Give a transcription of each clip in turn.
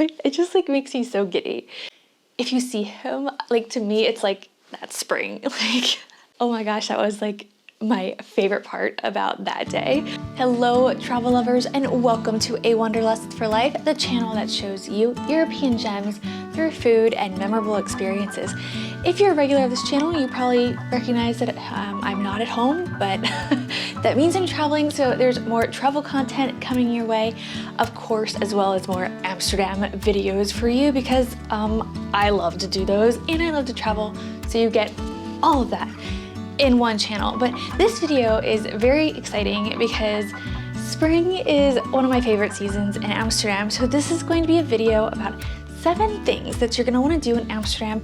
It just like makes me so giddy. If you see him, like to me, it's like that's spring. Like, oh my gosh, that was like my favorite part about that day. Hello travel lovers, and welcome to A Wanderlust for Life, the channel that shows you European gems through food and memorable experiences. If you're a regular of this channel, you probably recognize that I'm not at home, but that means I'm traveling, so there's more travel content coming your way, of course, as well as more Amsterdam videos for you, because I love to do those and I love to travel, so you get all of that in one channel. But this video is very exciting because spring is one of my favorite seasons in Amsterdam. So this is going to be a video about 7 things that you're going to want to do in Amsterdam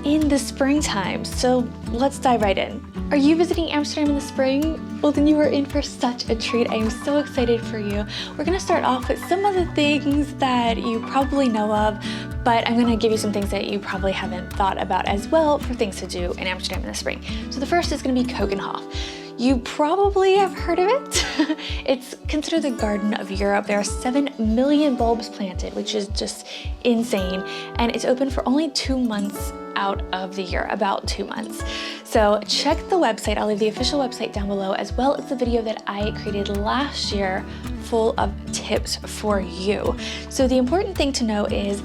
in the springtime. So let's dive right in. Are you visiting Amsterdam in the spring? Well, then you are in for such a treat. I am so excited for you. We're going to start off with some of the things that you probably know of, but I'm going to give you some things that you probably haven't thought about as well for things to do in Amsterdam in the spring. So the first is going to be KEUKENHOF. You probably have heard of it. It's considered the Garden of Europe. There are 7 million bulbs planted, which is just insane. And it's open for only 2 months out of the year, about 2 months. So check the website. I'll leave the official website down below, as well as the video that I created last year full of tips for you. So the important thing to know is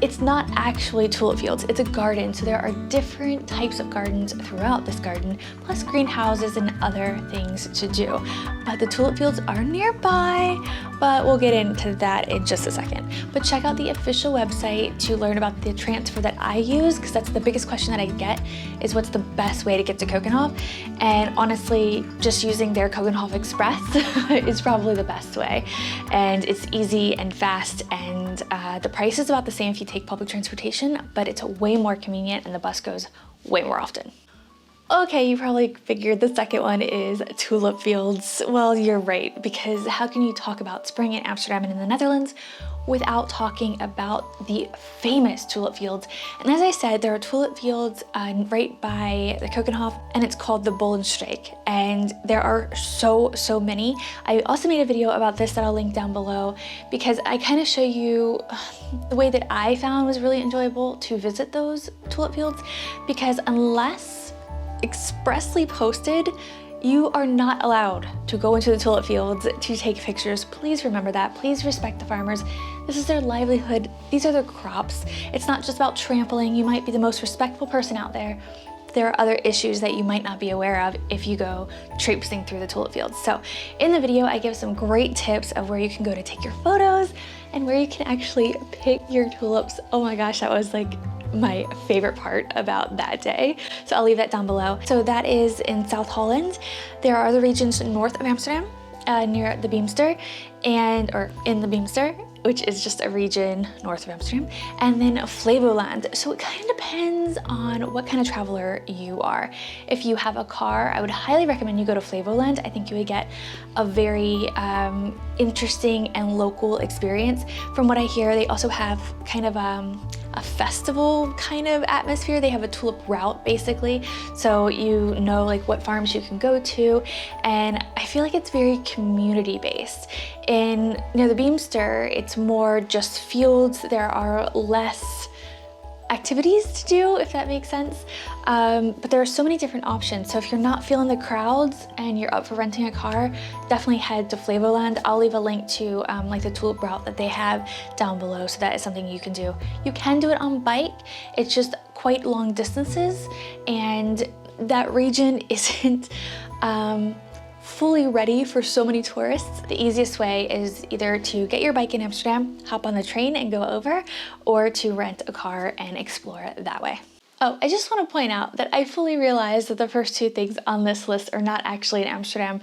it's not actually tulip fields, it's a garden. So there are different types of gardens throughout this garden, plus greenhouses and other things to do. But the tulip fields are nearby, but we'll get into that in just a second. But check out the official website to learn about the transfer that I use, because that's the biggest question that I get, is what's the best way to get to KEUKENHOF? And honestly, just using their KEUKENHOF Express is probably the best way. And it's easy and fast, and the price is about the same if you take public transportation, but it's way more convenient and the bus goes way more often. Okay, you probably figured the second one is tulip fields. Well, you're right, because how can you talk about spring in Amsterdam and in the Netherlands without talking about the famous tulip fields? And as I said, there are tulip fields right by the KEUKENHOF, and it's called the Bollenstreek. And there are so many. I also made a video about this that I'll link down below, because I kind of show you the way that I found was really enjoyable to visit those tulip fields, because unless expressly posted, you are not allowed to go into the tulip fields to take pictures. Please remember that. Please respect the farmers. This is their livelihood. These are their crops. It's not just about trampling. You might be the most respectful person out there. There are other issues that you might not be aware of if you go traipsing through the tulip fields. So in the video, I give some great tips of where you can go to take your photos and where you can actually pick your tulips. Oh my gosh, that was like my favorite part about that day. So I'll leave that down below. So that is in South Holland. There are other regions north of Amsterdam, near the Beemster, or in the Beemster, which is just a region north of Amsterdam, and then Flevoland. So it kind of depends on what kind of traveler you are. If you have a car, I would highly recommend you go to Flevoland. I think you would get a very interesting and local experience. From what I hear, they also have kind of a festival kind of atmosphere. They have a tulip route basically, so you know like what farms you can go to, and I feel like it's very community based. Near the Beemster, it's more just fields. There are less activities to do, if that makes sense. But there are so many different options. So if you're not feeling the crowds and you're up for renting a car, definitely head to Flevoland. I'll leave a link to like the tulip route that they have down below, so that is something you can do. You can do it on bike. It's just quite long distances, and that region isn't fully ready for so many tourists. The easiest way is either to get your bike in Amsterdam, hop on the train and go over, or to rent a car and explore it that way. Oh, I just want to point out that I fully realize that the first 2 things on this list are not actually in Amsterdam,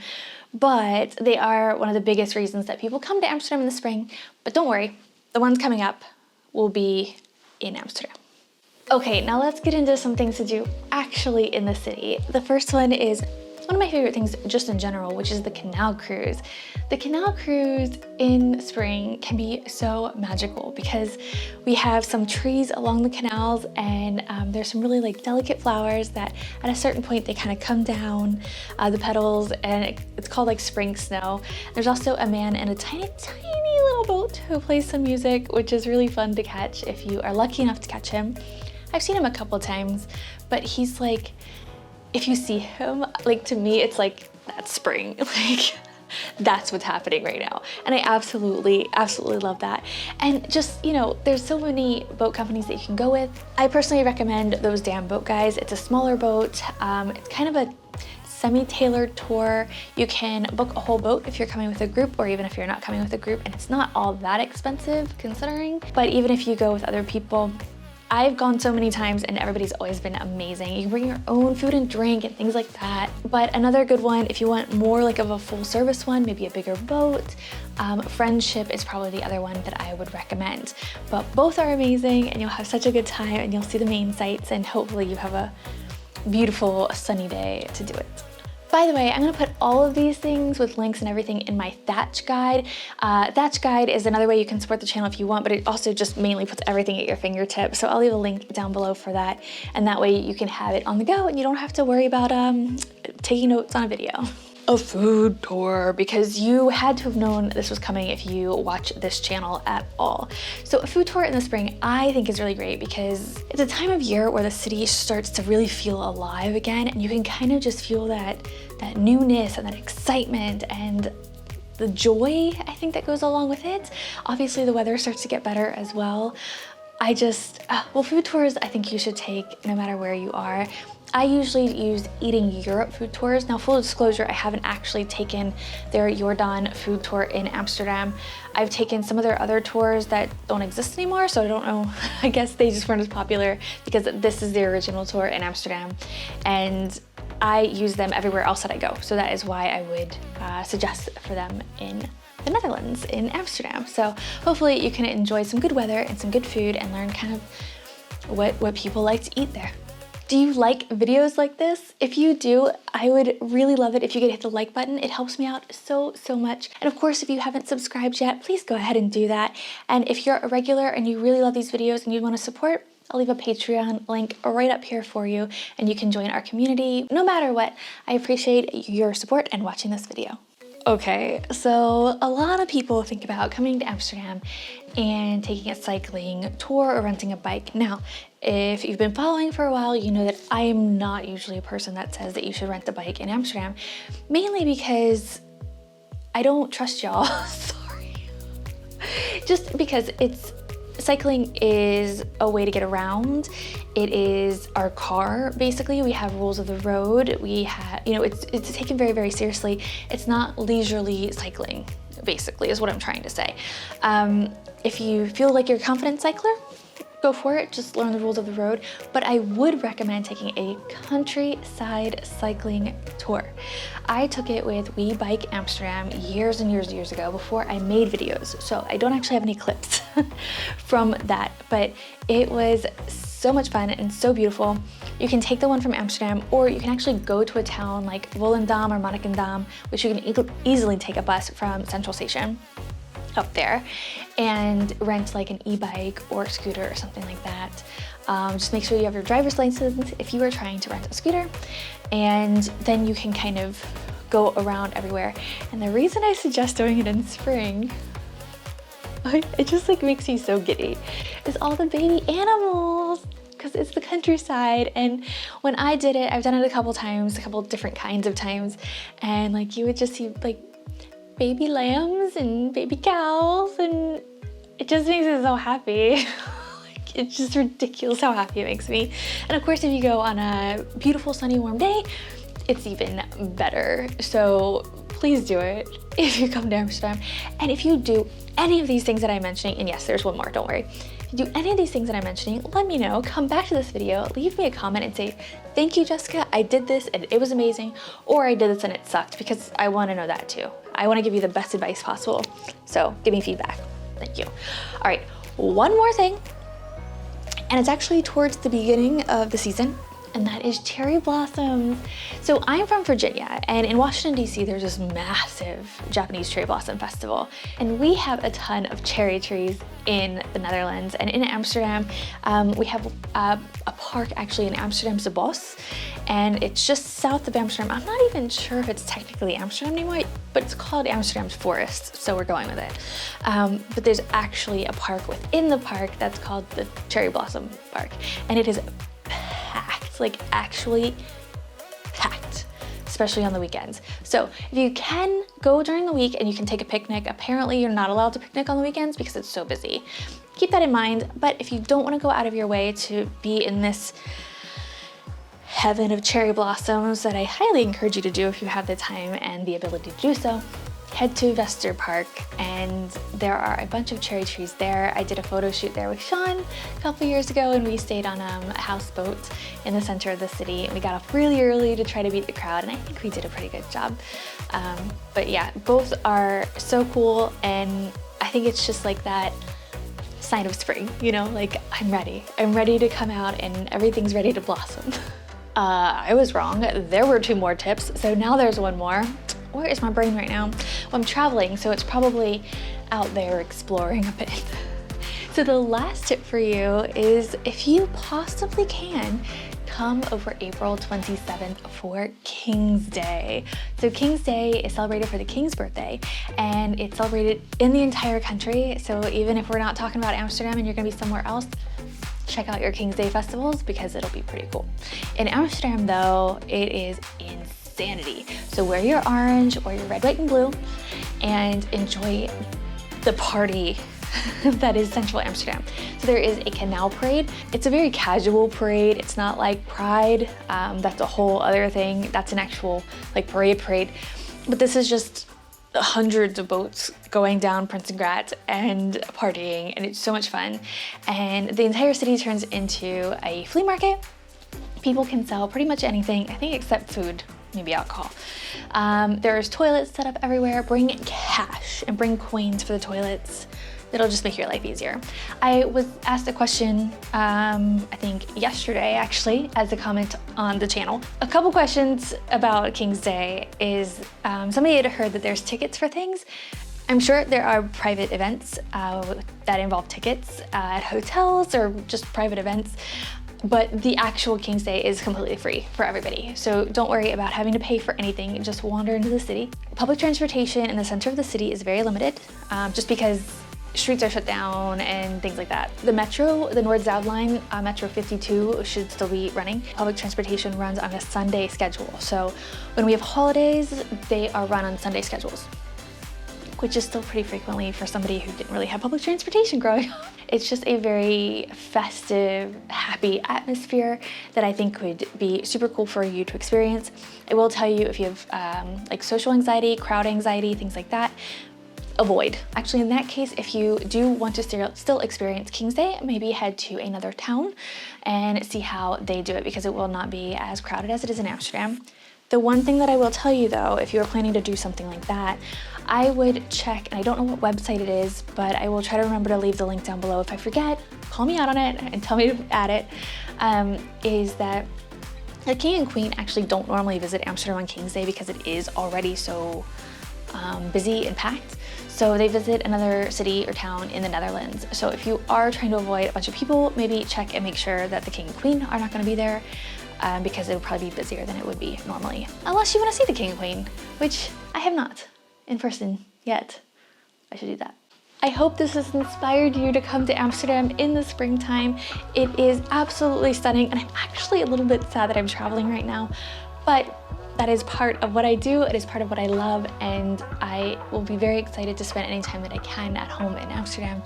but they are one of the biggest reasons that people come to Amsterdam in the spring. But don't worry, the ones coming up will be in Amsterdam. Okay, now let's get into some things to do actually in the city. The first one is one of my favorite things just in general, which is the canal cruise. The canal cruise in spring can be so magical because we have some trees along the canals, and there's some really like delicate flowers that at a certain point they kind of come down the petals, and it's called like spring snow. There's also a man in a tiny little small boat who plays some music, which is really fun to catch if you are lucky enough to catch him. I've seen him a couple times, but he's like, if you see him, like to me, it's like that's spring. Like that's what's happening right now. And I absolutely love that. And just, you know, there's so many boat companies that you can go with. I personally recommend those Damn Boat Guys. It's a smaller boat. It's kind of a semi-tailored tour. You can book a whole boat if you're coming with a group, or even if you're not coming with a group, and it's not all that expensive considering. But even if you go with other people, I've gone so many times and everybody's always been amazing. You can bring your own food and drink and things like that. But another good one, if you want more like of a full service one, maybe a bigger boat, Friendship is probably the other one that I would recommend. But both are amazing and you'll have such a good time and you'll see the main sights and hopefully you have a beautiful sunny day to do it. By the way, I'm gonna put all of these things with links and everything in my Thatch guide. Thatch guide is another way you can support the channel if you want, but it also just mainly puts everything at your fingertips. So I'll leave a link down below for that. And that way you can have it on the go and you don't have to worry about taking notes on a video. A food tour, because you had to have known this was coming if you watch this channel at all. So a food tour in the spring I think is really great because it's a time of year where the city starts to really feel alive again, and you can kind of just feel that newness and that excitement and the joy I think that goes along with it. Obviously the weather starts to get better as well. Well, food tours I think you should take no matter where you are. I usually use Eating Europe food tours. Now, full disclosure, I haven't actually taken their Jordan food tour in Amsterdam. I've taken some of their other tours that don't exist anymore, so I don't know. I guess they just weren't as popular because this is the original tour in Amsterdam. And I use them everywhere else that I go. So that is why I would suggest for them in the Netherlands, in Amsterdam. So hopefully you can enjoy some good weather and some good food and learn kind of what people like to eat there. Do you like videos like this? If you do, I would really love it if you could hit the like button. It helps me out so much. And of course, if you haven't subscribed yet, please go ahead and do that. And if you're a regular and you really love these videos and you want to support, I'll leave a Patreon link right up here for you and you can join our community. No matter what, I appreciate your support and watching this video. Okay, so a lot of people think about coming to Amsterdam and taking a cycling tour or renting a bike. Now, if you've been following for a while, you know that I am not usually a person that says that you should rent a bike in Amsterdam, mainly because I don't trust y'all, sorry. Just because cycling is a way to get around. It is our car, basically. We have rules of the road. We have, you know, it's taken very seriously. It's not leisurely cycling, basically, is what I'm trying to say. If you feel like you're a confident cycler, go for it, just learn the rules of the road. But I would recommend taking a countryside cycling tour. I took it with We Bike Amsterdam years and years ago before I made videos. So I don't actually have any clips from that, but it was so much fun and so beautiful. You can take the one from Amsterdam, or you can actually go to a town like Volendam or Monnikendam, which you can easily take a bus from Central Station up there and rent like an e-bike or scooter or something like that. Just make sure you have your driver's license if you are trying to rent a scooter, and then you can kind of go around everywhere. And the reason I suggest doing it in spring, it just like makes me so giddy, is all the baby animals, because it's the countryside. And when I did it, I've done it a couple times, a couple different kinds of times, and like you would just see like baby lambs and baby cows, and it just makes me so happy. Like, it's just ridiculous how happy it makes me. And of course, if you go on a beautiful sunny warm day, it's even better. So please do it if you come to Amsterdam. And if you do any of these things that I'm mentioning, and yes, there's one more, don't worry. If you do any of these things that I'm mentioning, let me know, come back to this video, leave me a comment and say, thank you, Jessica, I did this and it was amazing, or I did this and it sucked, because I wanna know that too. I wanna give you the best advice possible. So give me feedback, thank you. All right, one more thing, and it's actually towards the beginning of the season. and that is cherry blossoms. So I'm from Virginia, and in Washington, DC, there's this massive Japanese cherry blossom festival. And we have a ton of cherry trees in the Netherlands. And in Amsterdam, we have a park actually in Amsterdamse Bos, and it's just south of Amsterdam. I'm not even sure if it's technically Amsterdam anymore, but it's called Amsterdam's Forest, so we're going with it. But there's actually a park within the park that's called the Cherry Blossom Park, and it is packed, like actually packed, especially on the weekends. So if you can go during the week and you can take a picnic, apparently you're not allowed to picnic on the weekends because it's so busy. Keep that in mind, but if you don't want to go out of your way to be in this heaven of cherry blossoms that I highly encourage you to do if you have the time and the ability to do so, head to Vester Park, and there are a bunch of cherry trees there. I did a photo shoot there with Sean a couple years ago, and we stayed on a houseboat in the center of the city, and we got off really early to try to beat the crowd, and I think we did a pretty good job. But yeah, both are so cool, and I think it's just like that sign of spring, you know, like I'm ready to come out and everything's ready to blossom. I was wrong, there were 2 more tips, so now there's 1 more. Where is my brain right now? Well, I'm traveling, so it's probably out there exploring a bit. So the last tip for you is, if you possibly can, come over April 27th for King's Day. So King's Day is celebrated for the King's birthday, and it's celebrated in the entire country. So even if we're not talking about Amsterdam and you're gonna be somewhere else, check out your King's Day festivals because it'll be pretty cool. In Amsterdam though, it is insanity. So wear your orange or your red, white, and blue and enjoy the party that is Central Amsterdam. So there is a canal parade. It's a very casual parade. It's not like Pride. That's a whole other thing. That's an actual like parade. But this is just hundreds of boats going down Prinsengracht and partying, and it's so much fun. And the entire city turns into a flea market. People can sell pretty much anything, I think, except food, maybe alcohol. There's toilets set up everywhere. Bring cash and bring coins for the toilets. It'll just make your life easier. I was asked a question, I think yesterday actually, as a comment on the channel. A couple questions about King's Day is, somebody had heard that there's tickets for things. I'm sure there are private events that involve tickets at hotels or just private events, but the actual King's Day is completely free for everybody. So don't worry about having to pay for anything, just wander into the city. Public transportation in the center of the city is very limited, just because streets are shut down and things like that. The metro, the Noord-Zuid line, Metro 52 should still be running. Public transportation runs on a Sunday schedule. So when we have holidays, they are run on Sunday schedules, which is still pretty frequently for somebody who didn't really have public transportation growing up. It's just a very festive, happy atmosphere that I think would be super cool for you to experience. I will tell you, if you have like social anxiety, crowd anxiety, things like that, avoid. Actually, in that case, if you do want to still experience King's Day, maybe head to another town and see how they do it, because it will not be as crowded as it is in Amsterdam. The one thing that I will tell you though, if you're planning to do something like that, I would check, and I don't know what website it is, but I will try to remember to leave the link down below. If I forget, call me out on it and tell me to add it, is that the King and Queen actually don't normally visit Amsterdam on King's Day because it is already so busy and packed. So they visit another city or town in the Netherlands. So if you are trying to avoid a bunch of people, maybe check and make sure that the King and Queen are not going to be there, because it would probably be busier than it would be normally. Unless you want to see the King and Queen, which I have not in person yet. I should do that. I hope this has inspired you to come to Amsterdam in the springtime. It is absolutely stunning, and I'm actually a little bit sad that I'm traveling right now, but that is part of what I do, it is part of what I love, and I will be very excited to spend any time that I can at home in Amsterdam,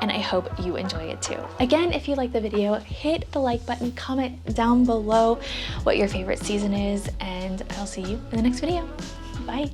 and I hope you enjoy it too. Again, if you like the video, hit the like button, comment down below what your favorite season is, and I'll see you in the next video. Bye.